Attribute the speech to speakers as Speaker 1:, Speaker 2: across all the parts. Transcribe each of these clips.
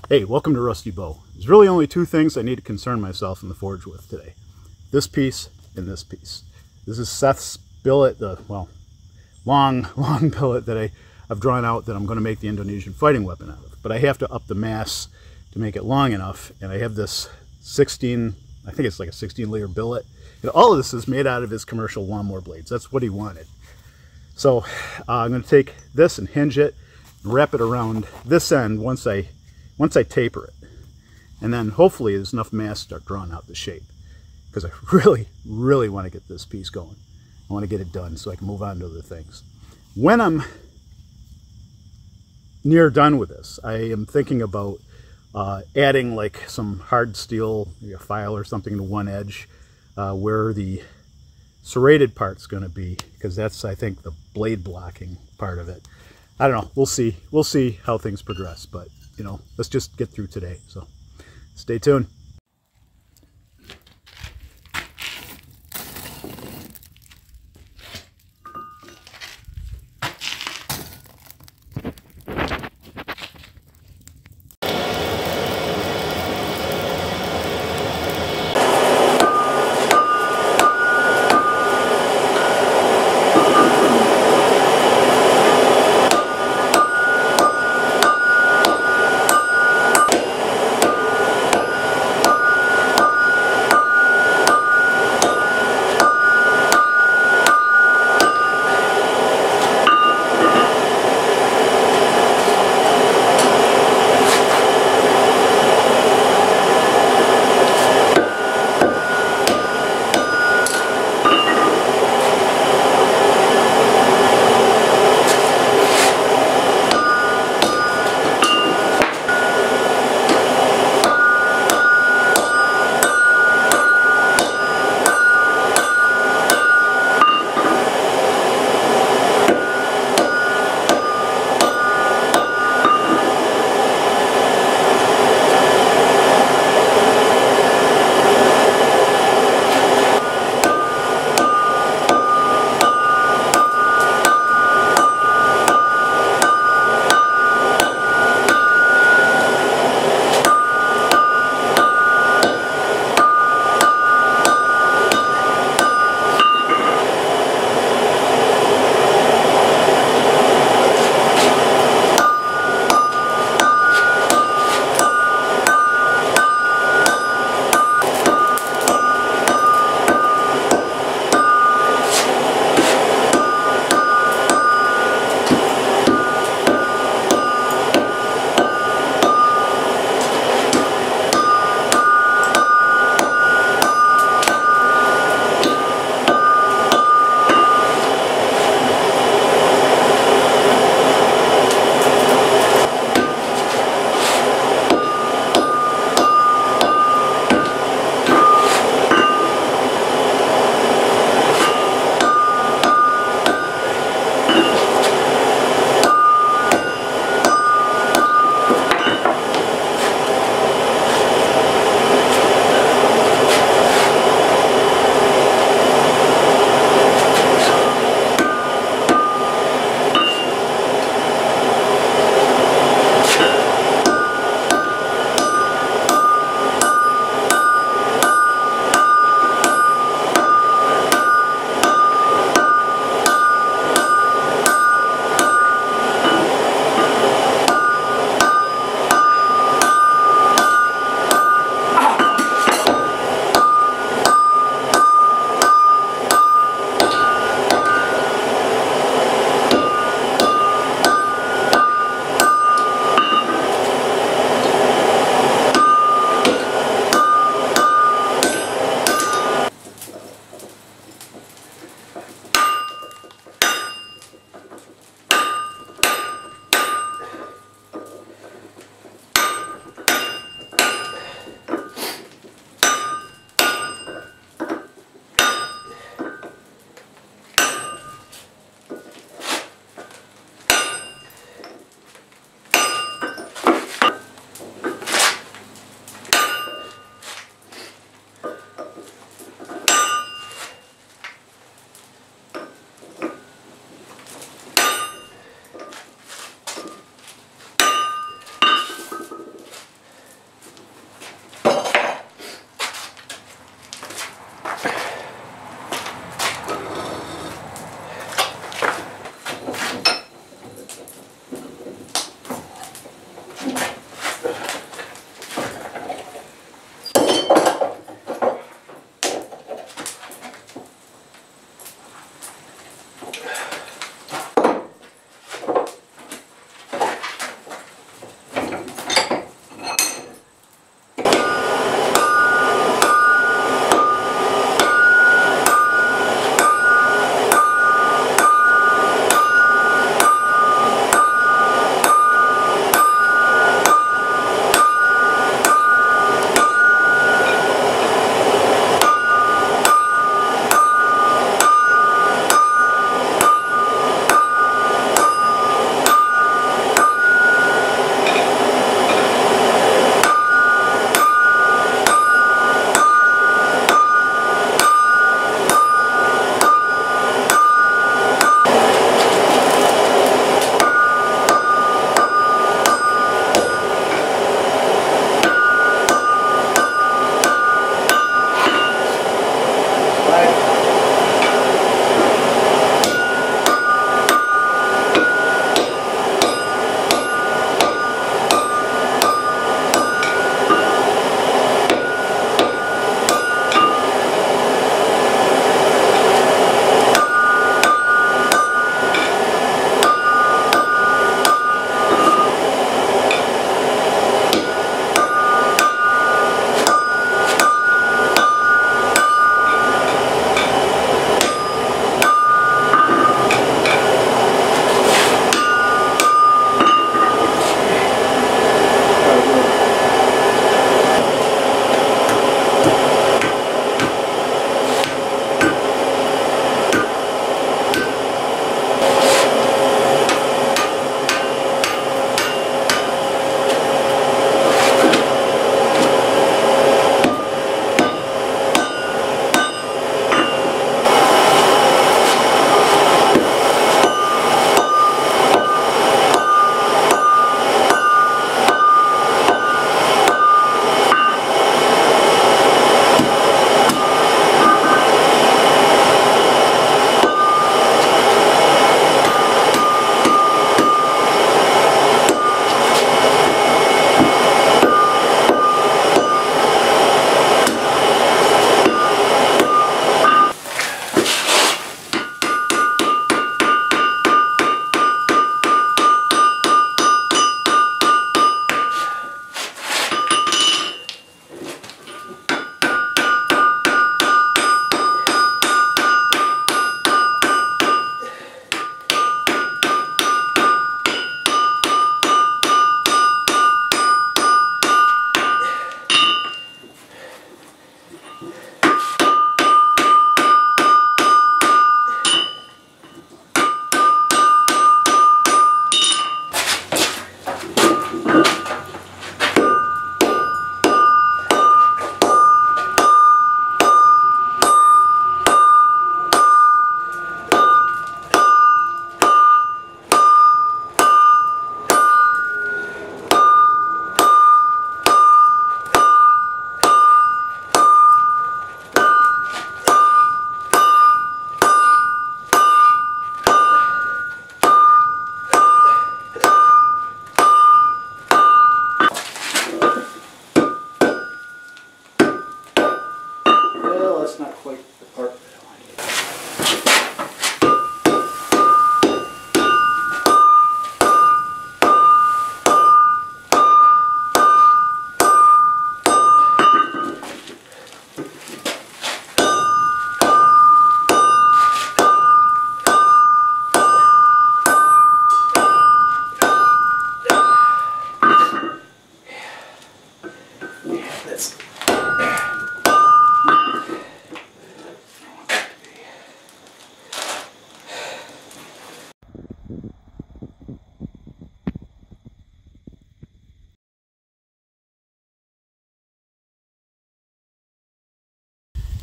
Speaker 1: Hey, welcome to Rusty Bow. There's really only two things I need to concern myself in the forge with today. This piece and this piece. This is Seth's billet, the, well, long billet that I've drawn out that I'm going to make the Indonesian fighting weapon out of. But I have to up the mass to make it long enough, and I have this 16, I think it's like a 16-layer billet. And all of this is made out of his commercial lawnmower blades. That's what he wanted. So I'm going to take this and hinge it and wrap it around this end once I taper it, and then hopefully there's enough mass to start drawing out the shape, because I really want to get this piece going. I want to get it done so I can move on to other things. When I'm near done with this, I am thinking about adding like some hard steel, maybe a file or something to one edge where the serrated part's going to be, because that's, I think, the blade blocking part of it. I don't know. We'll see how things progress, but you know, let's just get through today. So stay tuned.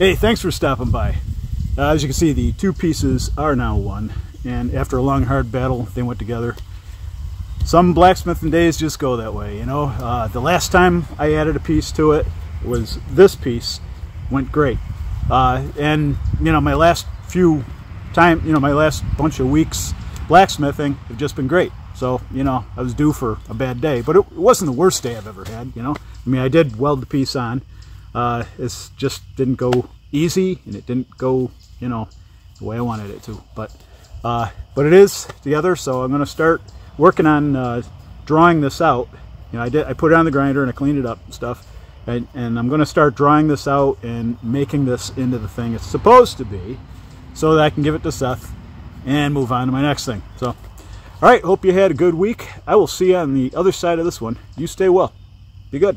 Speaker 1: Hey, thanks for stopping by. As you can see, the two pieces are now one, and after a long, hard battle, they went together. Some blacksmithing days just go that way, you know. The last time I added a piece to it was this piece. Went great. And, you know, my last bunch of weeks blacksmithing have just been great. So, you know, I was due for a bad day, but it wasn't the worst day I've ever had, you know. I mean, I did weld the piece on. It just didn't go easy, and it didn't go, you know, the way I wanted it to. But it is together, so I'm going to start working on drawing this out. You know, I put it on the grinder and I cleaned it up and stuff, and I'm going to start drawing this out and making this into the thing it's supposed to be, so that I can give it to Seth and move on to my next thing. So, all right, hope you had a good week. I will see you on the other side of this one. You stay well. Be good.